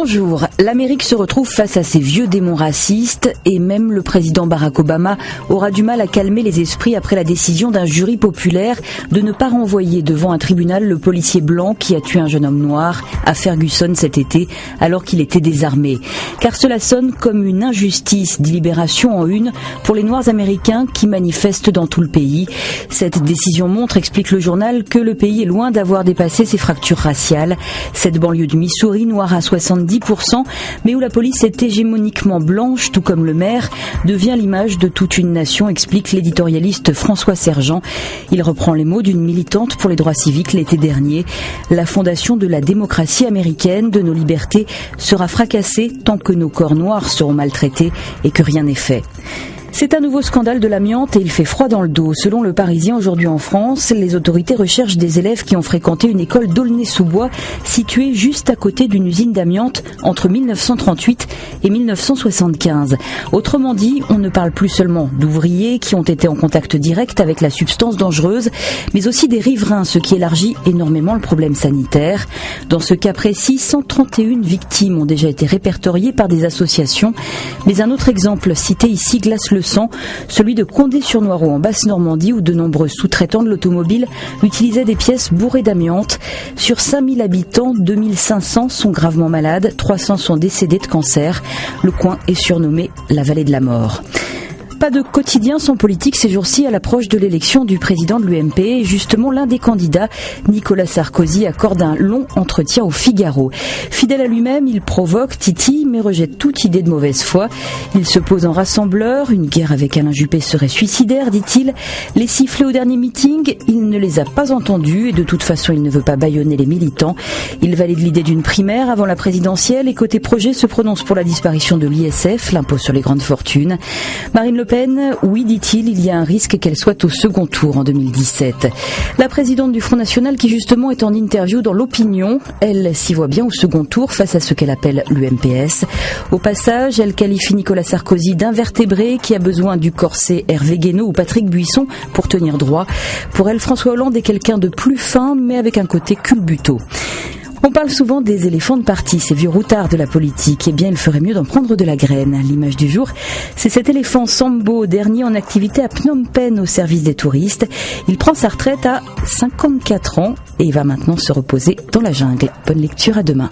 Bonjour, l'Amérique se retrouve face à ses vieux démons racistes et même le président Barack Obama aura du mal à calmer les esprits après la décision d'un jury populaire de ne pas renvoyer devant un tribunal le policier blanc qui a tué un jeune homme noir à Ferguson cet été alors qu'il était désarmé. Car cela sonne comme une injustice, dit Libération en une, pour les Noirs américains qui manifestent dans tout le pays. Cette décision montre, explique le journal, que le pays est loin d'avoir dépassé ses fractures raciales. Cette banlieue du Missouri, noire à 70%, mais où la police est hégémoniquement blanche, tout comme le maire, devient l'image de toute une nation, explique l'éditorialiste François Sergent. Il reprend les mots d'une militante pour les droits civiques l'été dernier. La fondation de la démocratie américaine, de nos libertés, sera fracassée tant que nos corps noirs seront maltraités et que rien n'est fait. C'est un nouveau scandale de l'amiante et il fait froid dans le dos. Selon le Parisien aujourd'hui en France, les autorités recherchent des élèves qui ont fréquenté une école d'Aulnay-sous-Bois située juste à côté d'une usine d'amiante entre 1938 et 1975. Autrement dit, on ne parle plus seulement d'ouvriers qui ont été en contact direct avec la substance dangereuse, mais aussi des riverains, ce qui élargit énormément le problème sanitaire. Dans ce cas précis, 131 victimes ont déjà été répertoriées par des associations. Mais un autre exemple cité ici glace le sang, celui de Condé-sur-Noireau en Basse-Normandie où de nombreux sous-traitants de l'automobile utilisaient des pièces bourrées d'amiante. Sur 5000 habitants, 2500 sont gravement malades, 300 sont décédés de cancer. Le coin est surnommé la vallée de la mort. Pas de quotidien sans politique ces jours-ci à l'approche de l'élection du président de l'UMP. Et justement, l'un des candidats, Nicolas Sarkozy, accorde un long entretien au Figaro. Fidèle à lui-même, il provoque, titille, mais rejette toute idée de mauvaise foi. Il se pose en rassembleur. Une guerre avec Alain Juppé serait suicidaire, dit-il. Les sifflets au dernier meeting, il ne les a pas entendus et de toute façon, il ne veut pas bâillonner les militants. Il valide l'idée d'une primaire avant la présidentielle et côté projet se prononce pour la disparition de l'ISF, l'impôt sur les grandes fortunes. Marine Le Pen, oui, dit-il, il y a un risque qu'elle soit au second tour en 2017. La présidente du Front National qui justement est en interview dans l'Opinion, elle s'y voit bien au second tour face à ce qu'elle appelle l'UMPS. Au passage, elle qualifie Nicolas Sarkozy d'invertébré qui a besoin du corset Hervé Guénaud ou Patrick Buisson pour tenir droit. Pour elle, François Hollande est quelqu'un de plus fin mais avec un côté culbuto. On parle souvent des éléphants de parti, ces vieux routards de la politique. Eh bien, il ferait mieux d'en prendre de la graine. L'image du jour, c'est cet éléphant Sambo, dernier en activité à Phnom Penh au service des touristes. Il prend sa retraite à 54 ans et il va maintenant se reposer dans la jungle. Bonne lecture, à demain.